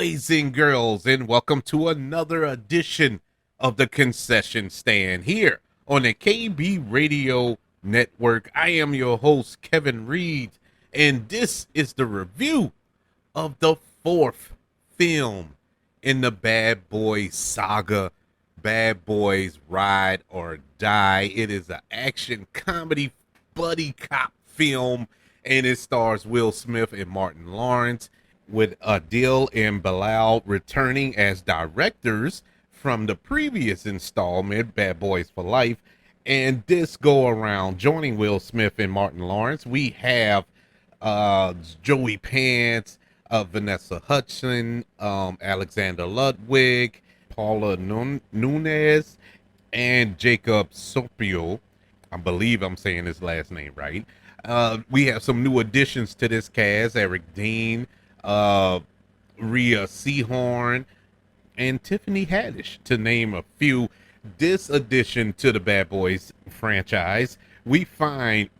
boys and girls, and welcome to another edition of the Concession Stand here on the KB Radio Network. I am your host, Kevin Reed, and this is the review of the fourth film in the Bad Boys saga, Bad Boys Ride or Die. It is an action comedy buddy cop film, and it stars Will Smith and Martin Lawrence, with Adil and Bilal returning as directors from the previous installment, Bad Boys for Life. And this go around, joining Will Smith and Martin Lawrence, we have Joey Pants, Vanessa Hudson, Alexander Ludwig, Paula Nunez, and Jacob Sopio. I believe I'm saying his last name right. We have some new additions to this cast: Eric Dean, Rhea Seahorn, and Tiffany Haddish, to name a few. This addition to the Bad Boys franchise, we find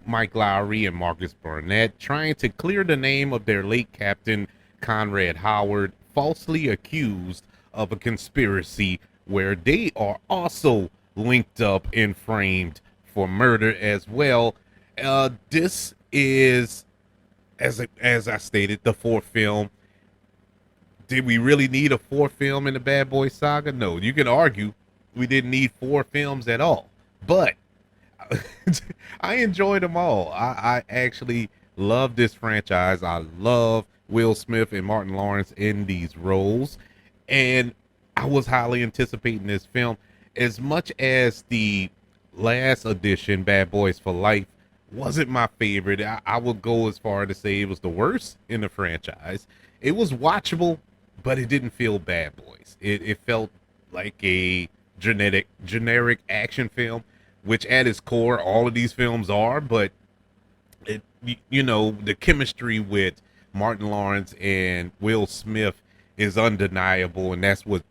Mike Lowry and Marcus Burnett trying to clear the name of their late captain, Conrad Howard, falsely accused of a conspiracy where they are also linked up and framed for murder as well. This is, as I stated, the fourth film. Did we really need a fourth film in the Bad Boy saga? No. You can argue we didn't need four films at all, but I enjoyed them all. I actually love this franchise. I love Will Smith and Martin Lawrence in these roles, and I was highly anticipating this film. As much as the last edition, Bad Boys for Life, wasn't my favorite, I would go as far to say it was the worst in the franchise. It was watchable, but it didn't feel Bad Boys. It felt like a generic action film, which at its core all of these films are. But the chemistry with Martin Lawrence and Will Smith is undeniable, and that's what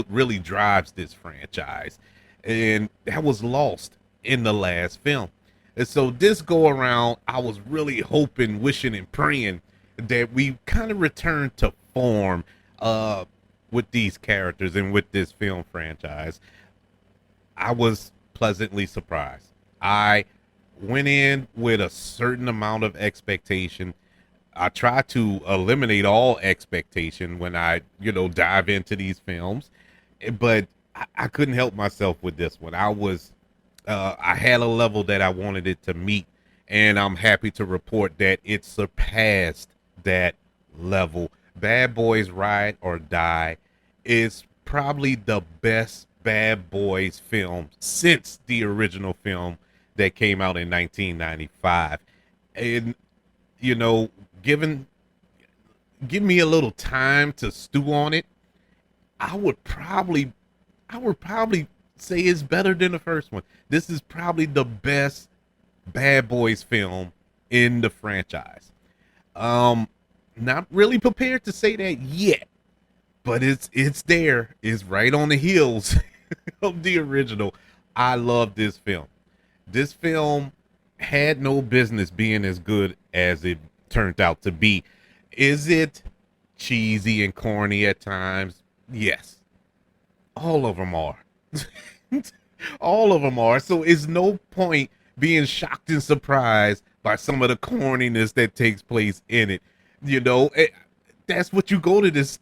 really drives this franchise, and that was lost in the last film. And so this go around, I was really hoping, wishing, and praying that we kind of return to form with these characters and with this film franchise. I was pleasantly surprised. I went in with a certain amount of expectation. I try to eliminate all expectation when I, dive into these films, but I couldn't help myself with this one. I had a level that I wanted it to meet, and I'm happy to report that it surpassed that level. Bad Boys Ride or Die is probably the best Bad Boys film since the original film that came out in 1995. And, give me a little time to stew on it, I would probably say it's better than the first one. This is probably the best Bad Boys film in the franchise. Not really prepared to say that yet, but it's there. It's right on the heels of the original. I love this film. This film had no business being as good as it turned out to be. Is it cheesy and corny at times? Yes. All of them are. All of them are. So it's no point being shocked and surprised by some of the corniness that takes place in it. That's what you go to this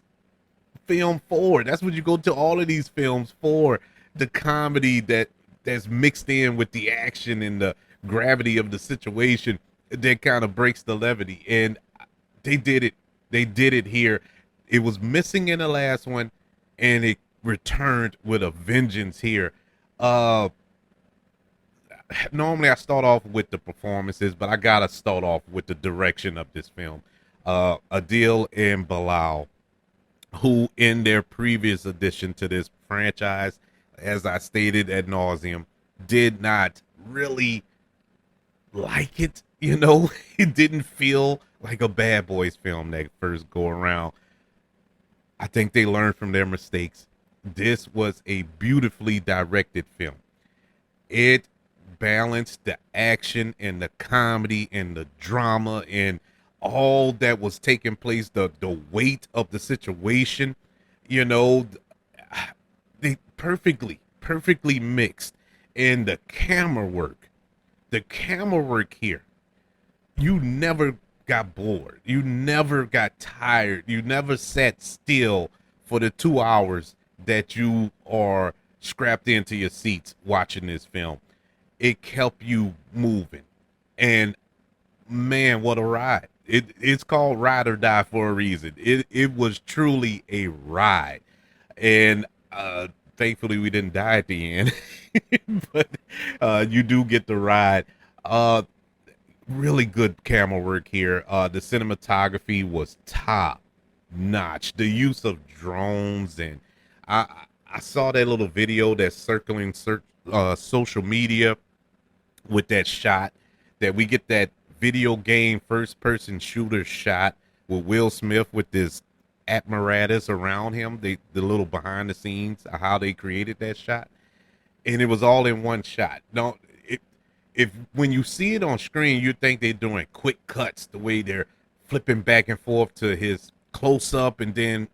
film for. That's what you go to all of these films for. The comedy that's mixed in with the action and the gravity of the situation that kind of breaks the levity. And they did it. They did it here. It was missing in the last one, and it returned with a vengeance here. Normally I start off with the performances, but I gotta start off with the direction of this film. Adil and Bilal, who in their previous addition to this franchise, as I stated ad nauseum, did not really like it. It didn't feel like a Bad Boys film that first go around. I think they learned from their mistakes. This was a beautifully directed film. It balanced the action and the comedy and the drama and all that was taking place, the weight of the situation, you know, they perfectly mixed. And the camera work here, you never got bored, you never got tired, you never sat still for the 2 hours that you are strapped into your seats watching this film. It kept you moving. And man, what a ride. It's called Ride or Die for a reason. It was truly a ride. And thankfully we didn't die at the end. But you do get the ride. Uh really good camera work here. The cinematography was top notch. The use of drones, and I saw that little video that's circling social media with that shot, that we get that video game first person shooter shot with Will Smith with this apparatus around him, the little behind the scenes of how they created that shot, and it was all in one shot. No, if when you see it on screen, you think they're doing quick cuts, the way they're flipping back and forth to his close up, and then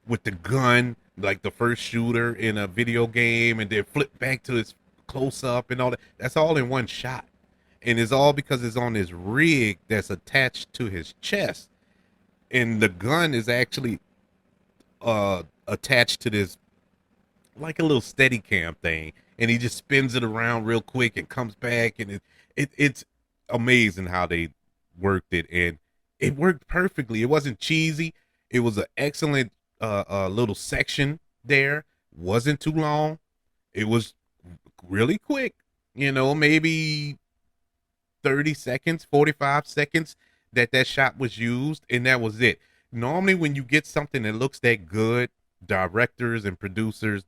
with the gun, like the first shooter in a video game, and then flip back to his close up and all that. That's all in one shot. And it's all because it's on this rig that's attached to his chest. And the gun is actually attached to this, like a little steady cam thing. And he just spins it around real quick and comes back. And it's amazing how they worked it. And it worked perfectly. It wasn't cheesy. It was an excellent little section there. Wasn't too long. It was really quick, maybe 30 seconds, 45 seconds that shot was used, and that was it. Normally when you get something that looks that good, directors and producers,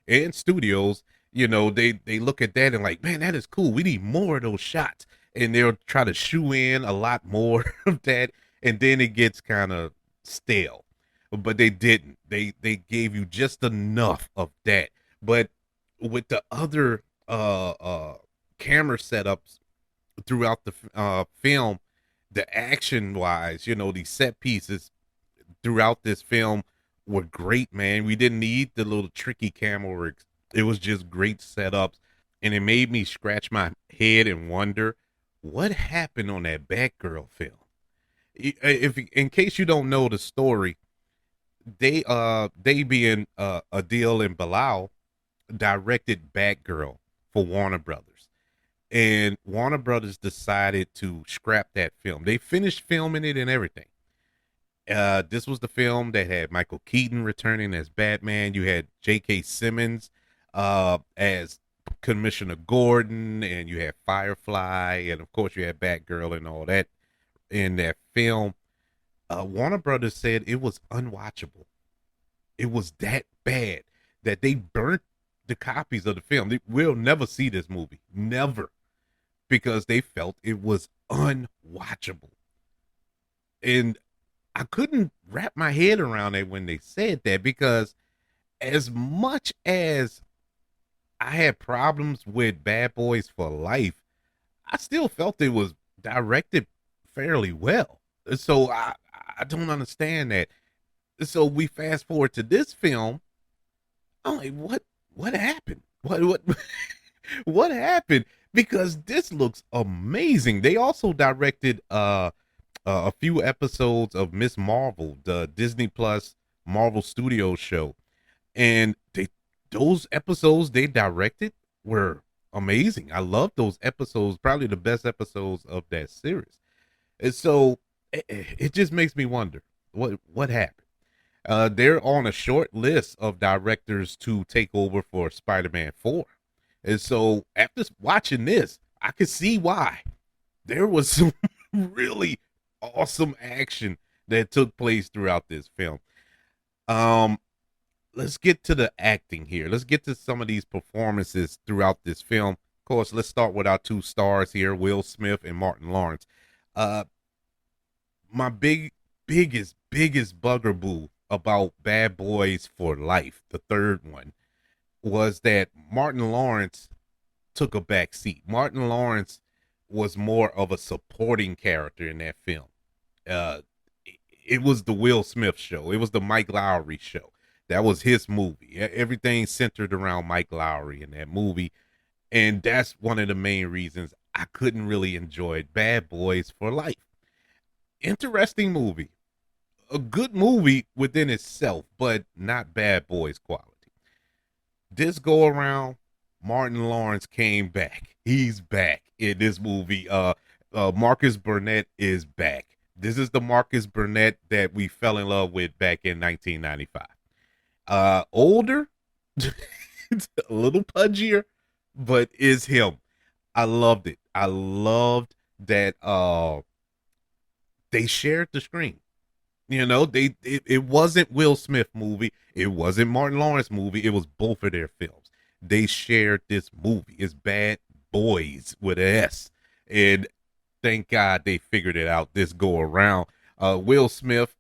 and studios, they look at that and like, man, that is cool, we need more of those shots, and they'll try to shoe in a lot more of that, and then it gets kind of stale. But they didn't. They gave you just enough of that. But with the other camera setups throughout the film, the action wise, these set pieces throughout this film were great, man. We didn't need the little tricky camera work. It was just great setups, and it made me scratch my head and wonder what happened on that Batgirl film. If in case you don't know the story, they being Adil and Bilal directed Batgirl for Warner Brothers, and Warner Brothers decided to scrap that film. They finished filming it and everything. This was the film that had Michael Keaton returning as Batman. You had J.K. Simmons as Commissioner Gordon, and you had Firefly, and of course you had Batgirl and all that in that film. Warner Brothers said it was unwatchable. It was that bad that they burnt the copies of the film. We'll never see this movie, never, because they felt it was unwatchable. And I couldn't wrap my head around it when they said that, because as much as I had problems with Bad Boys for Life, I still felt it was directed fairly well. So I don't understand that. So we fast forward to this film. I'm like, what happened? What what happened? Because this looks amazing. They also directed a few episodes of Miss Marvel, the Disney Plus Marvel Studios show, and those episodes they directed were amazing. I love those episodes, probably the best episodes of that series. And so it just makes me wonder what happened. They're on a short list of directors to take over for Spider-Man 4. And so after watching this, I could see why. There was some really awesome action that took place throughout this film. Let's get to the acting here. Let's get to some of these performances throughout this film. Of course, let's start with our two stars here, Will Smith and Martin Lawrence. My biggest bugaboo about Bad Boys for Life, the third one, was that Martin Lawrence took a back seat. Martin Lawrence was more of a supporting character in that film. Uh, it was the Will Smith show. It was the Mike Lowry show. That was his movie. Everything centered around Mike Lowry in that movie, and that's one of the main reasons I couldn't really enjoy it. Bad Boys for Life. Interesting movie, a good movie within itself, but not Bad Boys quality. This go around, Martin Lawrence came back. He's back in this movie. Marcus Burnett is back. This is the Marcus Burnett that we fell in love with back in 1995. Older, a little pudgier, but is him. I loved it. I loved that they shared the screen. You know, it wasn't Will Smith movie. It wasn't Martin Lawrence movie. It was both of their films. They shared this movie. It's Bad Boys with an S. And thank God they figured it out this go around. Will Smith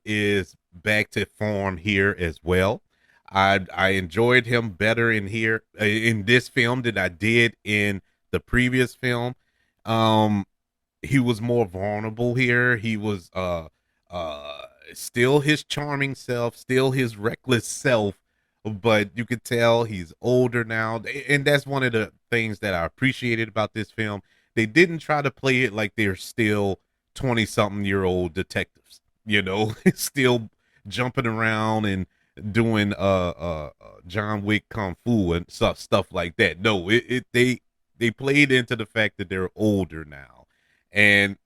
is back to form here as well. I enjoyed him better in here in this film than I did in the previous film. Um, he was more vulnerable here. He was still his charming self, still his reckless self, but you could tell he's older now. And that's one of the things that I appreciated about this film. They didn't try to play it like they're still 20 something year old detectives, you know, still jumping around and doing John Wick kung fu and stuff like that. No, they played into the fact that they're older now. And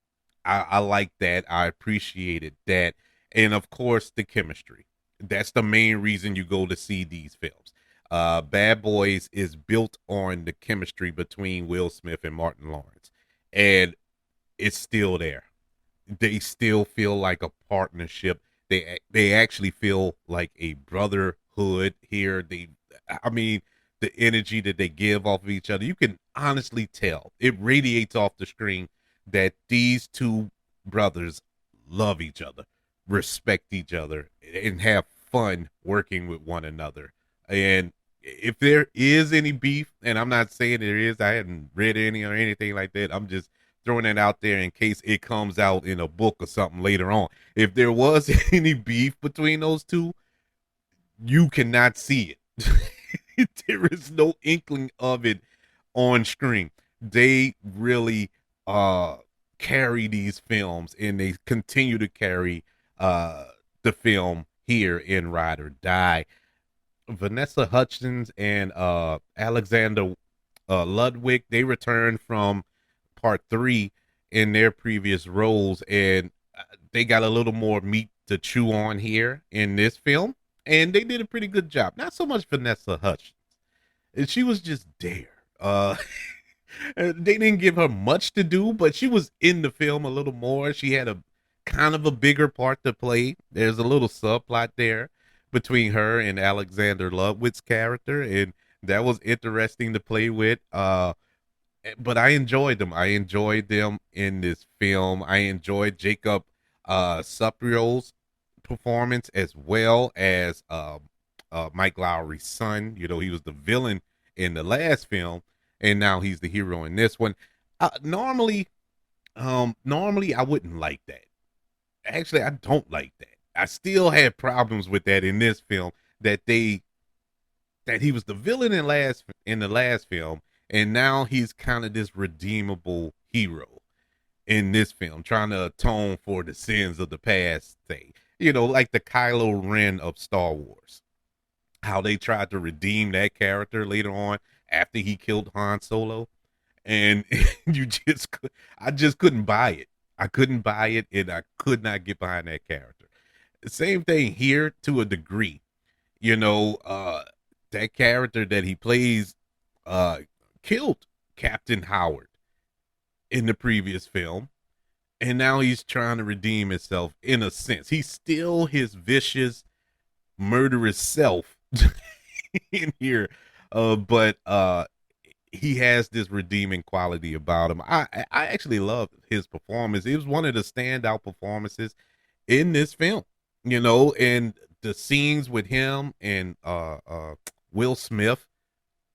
I like that. I appreciated that. And of course, the chemistry. That's the main reason you go to see these films. Bad Boys is built on the chemistry between Will Smith and Martin Lawrence. And it's still there. They still feel like a partnership. They actually feel like a brotherhood here. I mean, the energy that they give off of each other, you can honestly tell. It radiates off the screen that these two brothers love each other, respect each other, and have fun working with one another. And if there is any beef, and I'm not saying there is, I hadn't read any or anything like that. I'm just throwing it out there in case it comes out in a book or something later on. If there was any beef between those two, you cannot see it. There is no inkling of it on screen. They really carry these films, and they continue to carry the film here in Ride or Die. Vanessa Hudgens and Alexander Ludwig, they returned from part 3 in their previous roles, and they got a little more meat to chew on here in this film, and they did a pretty good job. Not so much Vanessa Hudgens. She was just there. They didn't give her much to do, but she was in the film a little more. She had a kind of a bigger part to play. There's a little subplot there between her and Alexander Ludwig's character, and that was interesting to play with. But I enjoyed them. I enjoyed them in this film. I enjoyed Jacob Supriel's performance as well as Mike Lowry's son. You know, he was the villain in the last film, and now he's the hero in this one. Normally I wouldn't like that. Actually, I don't like that. I still had problems with that in this film, that he was the villain in the last film, and now he's kind of this redeemable hero in this film, trying to atone for the sins of the past thing. You know, like the Kylo Ren of Star Wars. How they tried to redeem that character later on after he killed Han Solo. And I just couldn't buy it. I couldn't buy it, and I could not get behind that character. Same thing here to a degree. You know, that character that he plays killed Captain Howard in the previous film, and now he's trying to redeem himself in a sense. He's still his vicious, murderous self in here, but he has this redeeming quality about him. I actually love his performance. It was one of the standout performances in this film, you know, and the scenes with him and Will Smith,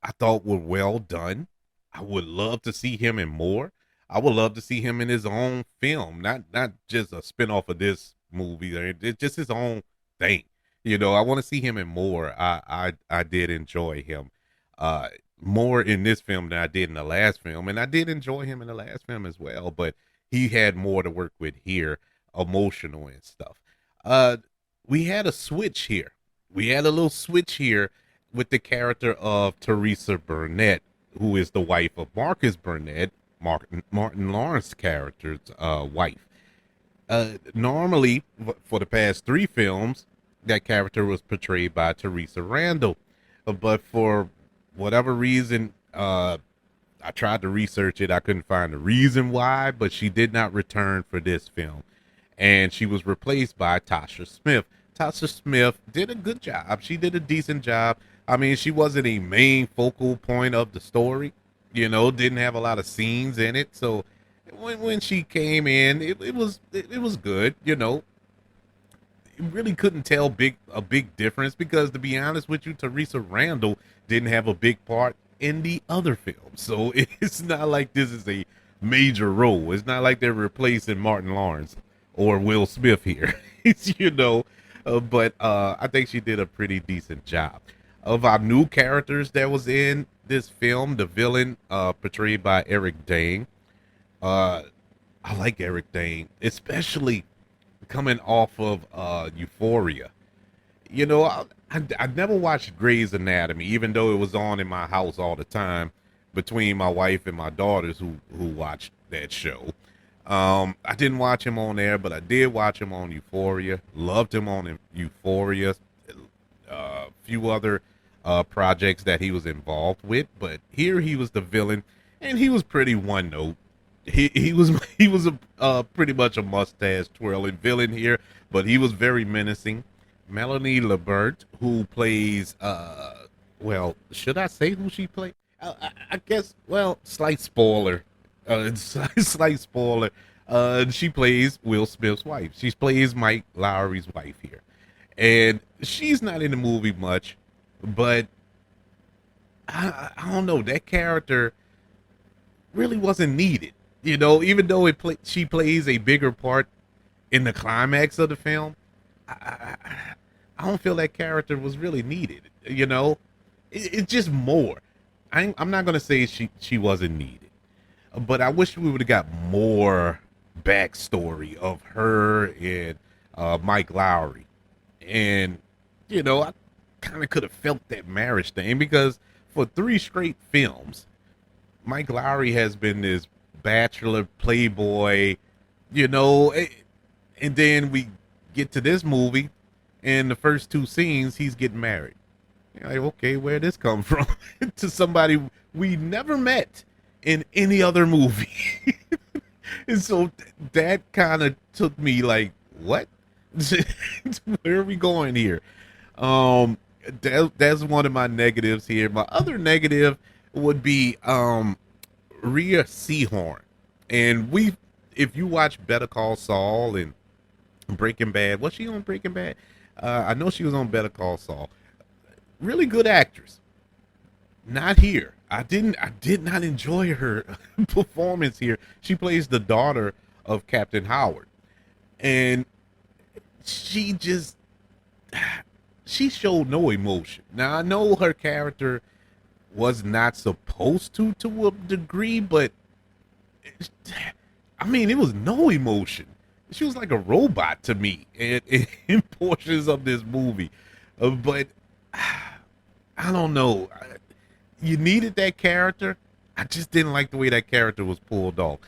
I thought were well done. I would love to see him in more. I would love to see him in his own film, not just a spinoff of this movie. Or it's just his own thing. I want to see him in more. I did enjoy him uh more in this film than I did in the last film, and I did enjoy him in the last film as well. But he had more to work with here, emotional and stuff. Uh, we had a switch here. We had a little switch here with the character of Teresa Burnett, who is the wife of Marcus Burnett, Martin Lawrence character's wife. Normally, for the past three films, that character was portrayed by Teresa Randall, but for whatever reason, I tried to research it. I couldn't find the reason why, but she did not return for this film, and she was replaced by Tasha Smith. Tasha Smith did a good job. She did a decent job. I mean, she wasn't a main focal point of the story. Didn't have a lot of scenes in it. So when she came in, it was good. You really couldn't tell a big difference because, to be honest with you, Teresa Randall didn't have a big part in the other film. So it's not like this is a major role. It's not like they're replacing Martin Lawrence or Will Smith here. But I think she did a pretty decent job. Of our new characters that was in this film, the villain portrayed by Eric Dane. Uh, I like Eric Dane, especially coming off of Euphoria. I never watched Grey's Anatomy, even though it was on in my house all the time between my wife and my daughters who watched that show. I didn't watch him on there, but I did watch him on Euphoria. Loved him on Euphoria. A few other projects that he was involved with, but here he was the villain, and he was pretty one note. He was a pretty much a mustache twirling villain here, but he was very menacing. Melanie Laberge, who plays well, should I say who she played? I guess, well, slight spoiler. Slight spoiler. She plays Will Smith's wife. She plays Mike Lowry's wife here, and she's not in the movie much, but I don't know, that character really wasn't needed. Even though she plays a bigger part in the climax of the film, I don't feel that character was really needed. It's just more. I'm not gonna say she wasn't needed, but I wish we would have got more backstory of her and Mike Lowry, and I kind of could have felt that marriage thing because for three straight films, Mike Lowry has been this bachelor playboy, and then we get to this movie, and the first two scenes he's getting married. You're like, okay, where'd this come from? To somebody we never met in any other movie. And so that kind of took me like, what? Where are we going here? That's one of my negatives here. My other negative would be Rhea Seehorn. And if you watch Better Call Saul and Breaking Bad, was she on Breaking Bad? I know she was on Better Call Saul. Really good actress. Not here. I did not enjoy her performance here. She plays the daughter of Captain Howard, and she showed no emotion. Now I know her character was not supposed to a degree, but I mean, it was no emotion. She was like a robot to me in portions of this movie. But I don't know. You needed that character. I just didn't like the way that character was pulled off.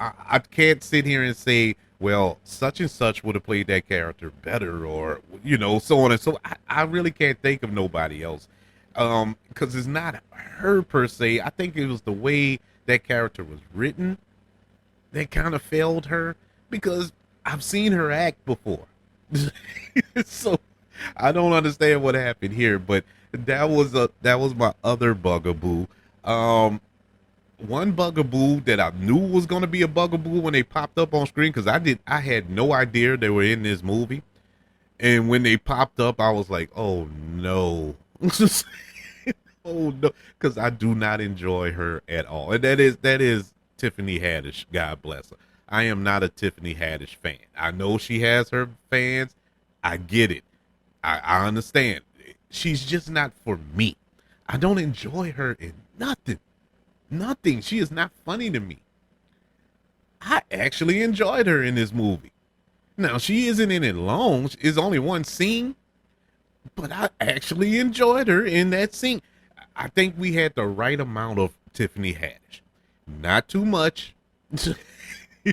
I can't sit here and say, well, such and such would have played that character better, or so on and so. I really can't think of nobody else, because it's not her per se. I think it was the way that character was written that kind of failed her, because I've seen her act before. So I don't understand what happened here, but that was my other bugaboo. One bugaboo that I knew was gonna be a bugaboo when they popped up on screen, because I had no idea they were in this movie, and when they popped up, I was like, oh no. Oh no, because I do not enjoy her at all, and that is Tiffany Haddish, God bless her. I am not a Tiffany Haddish fan. I know she has her fans. I get it. I understand. She's just not for me. I don't enjoy her in nothing. Nothing. She is not funny to me. I actually enjoyed her in this movie. Now, she isn't in it long. It's only one scene, but I actually enjoyed her in that scene. I think we had the right amount of Tiffany Haddish. Not too much.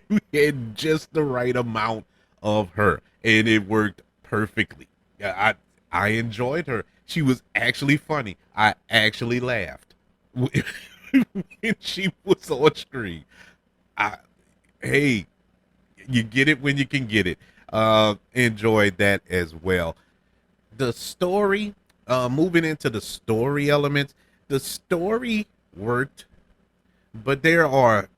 We had just the right amount of her, and it worked perfectly. I enjoyed her. She was actually funny. I actually laughed when she was on screen. I, hey, you get it when you can get it. Enjoyed that as well. The story, moving into the story elements, the story worked, but there are,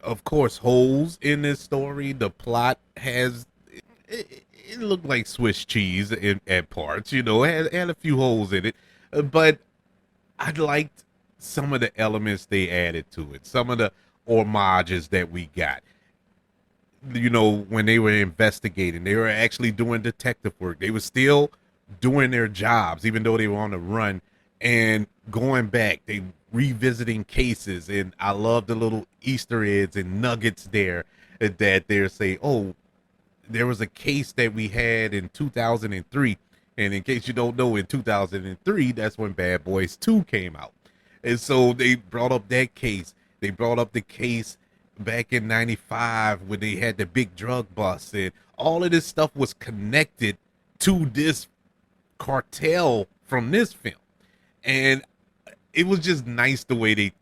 of course, holes in this story. The plot has it looked like Swiss cheese at parts, had a few holes in it, but I liked some of the elements they added to it, some of the homages that we got. When they were investigating, they were actually doing detective work. They were still doing their jobs, even though they were on the run and going back. They revisiting cases, and I love the little Easter eggs and nuggets there that they're saying, oh, there was a case that we had in 2003. And in case you don't know, in 2003, that's when Bad Boys 2 came out. And so they brought up that case. They brought up the case back in 95 when they had the big drug bust, and all of this stuff was connected to this cartel from this film. And it was just nice the way they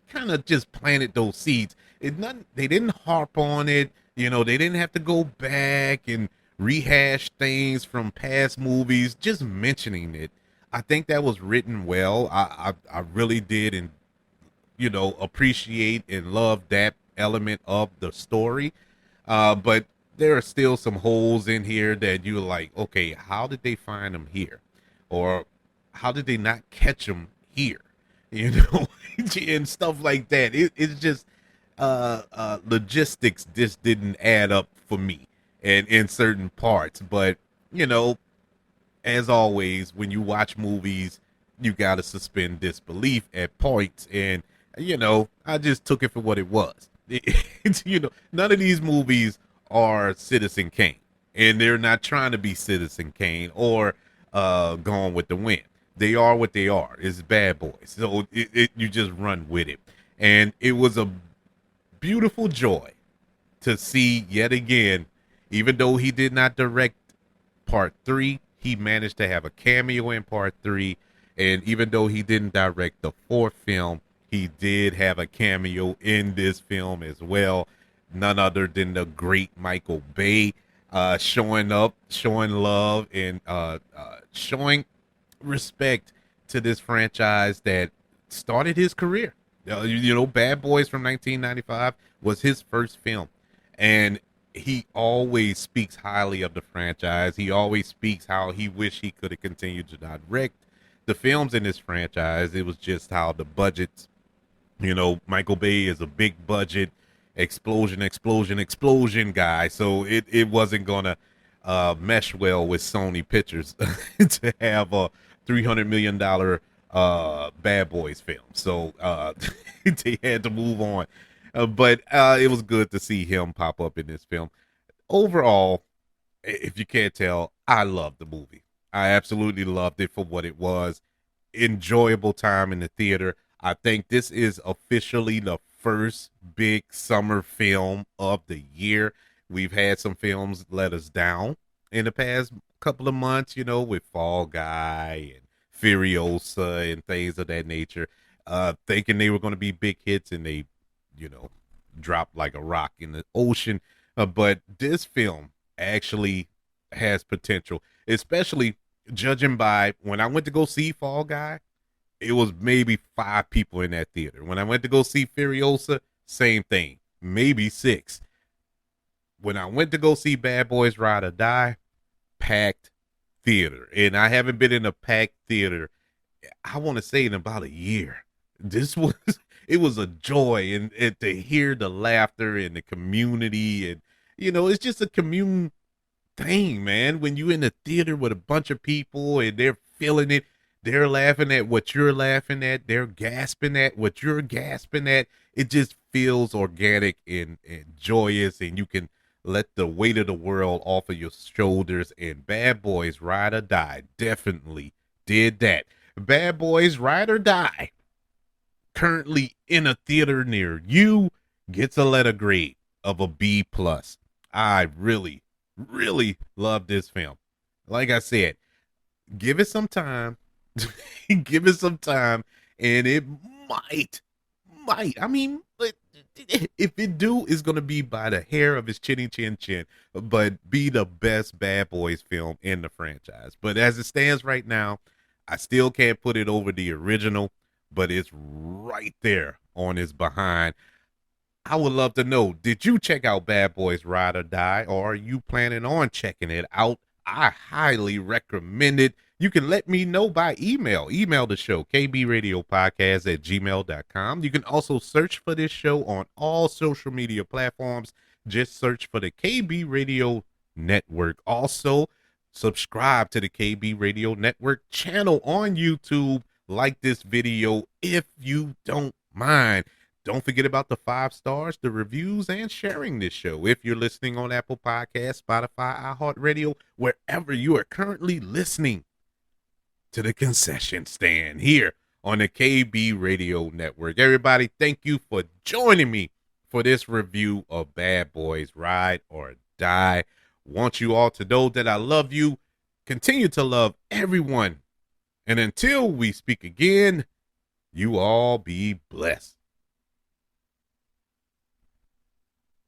kind of just planted those seeds. They didn't harp on it. They didn't have to go back and rehash things from past movies. Just mentioning it, I think that was written well. I really did, and appreciate and love that element of the story. But there are still some holes in here that you're like, okay, how did they find them here, or how did they not catch them here? And stuff like that. It's just logistics just didn't add up for me, and in certain parts. But as always, when you watch movies, you gotta suspend disbelief at points, and I just took it for what it was. None of these movies are Citizen Kane, and they're not trying to be Citizen Kane or Gone with the Wind. They are what they are. It's Bad Boys, so you just run with it. And it was a beautiful joy to see yet again, even though he did not direct part 3, he managed to have a cameo in part 3. And even though he didn't direct the 4th film, he did have a cameo in this film as well. None other than the great Michael Bay, showing up, showing love, and showing respect to this franchise that started his career. Bad Boys from 1995 was his first film, and he always speaks highly of the franchise. He always speaks how he wished he could have continued to direct the films in this franchise. It was just how the budgets, Michael Bay is a big budget explosion guy, so it wasn't gonna mesh well with Sony Pictures to have a $300 million Bad Boys film. So they had to move on. But it was good to see him pop up in this film. Overall, if you can't tell, I loved the movie. I absolutely loved it for what it was. Enjoyable time in the theater. I think this is officially the first big summer film of the year. We've had some films let us down in the past couple of months, with Fall Guy and Furiosa and things of that nature, thinking they were going to be big hits, and they, dropped like a rock in the ocean. But this film actually has potential, especially judging by when I went to go see Fall Guy, it was maybe 5 people in that theater. When I went to go see Furiosa, same thing, maybe 6. When I went to go see Bad Boys Ride or Die, packed theater. And I haven't been in a packed theater, I want to say, in about a year. This was it was a joy, and to hear the laughter and the community, and it's just a commune thing, man. When you in a theater with a bunch of people and they're feeling it, they're laughing at what you're laughing at, they're gasping at what you're gasping at. It just feels organic and joyous, and you can let the weight of the world off of your shoulders. And Bad Boys Ride or Die definitely did that. Bad Boys Ride or Die, currently in a theater near you, gets a letter grade of a B plus. I really, really love this film. Like I said, give it some time. Give it some time, and it might. I mean, if it do, it's gonna be by the hair of his chinny chin chin, but be the best Bad Boys film in the franchise. But as it stands right now, I still can't put it over the original, but it's right there on his behind. I would love to know, did you check out Bad Boys Ride or Die, or are you planning on checking it out? I highly recommend it. You can let me know by email. Email the show, kbradiopodcast@gmail.com. You can also search for this show on all social media platforms. Just search for the KB Radio Network. Also, subscribe to the KB Radio Network channel on YouTube. Like this video if you don't mind. Don't forget about the 5 stars, the reviews, and sharing this show. If you're listening on Apple Podcasts, Spotify, iHeartRadio, wherever you are currently listening to the concession stand here on the KB Radio Network. Everybody, thank you for joining me for this review of Bad Boys Ride or Die. Want you all to know that I love you. Continue to love everyone. And until we speak again, you all be blessed.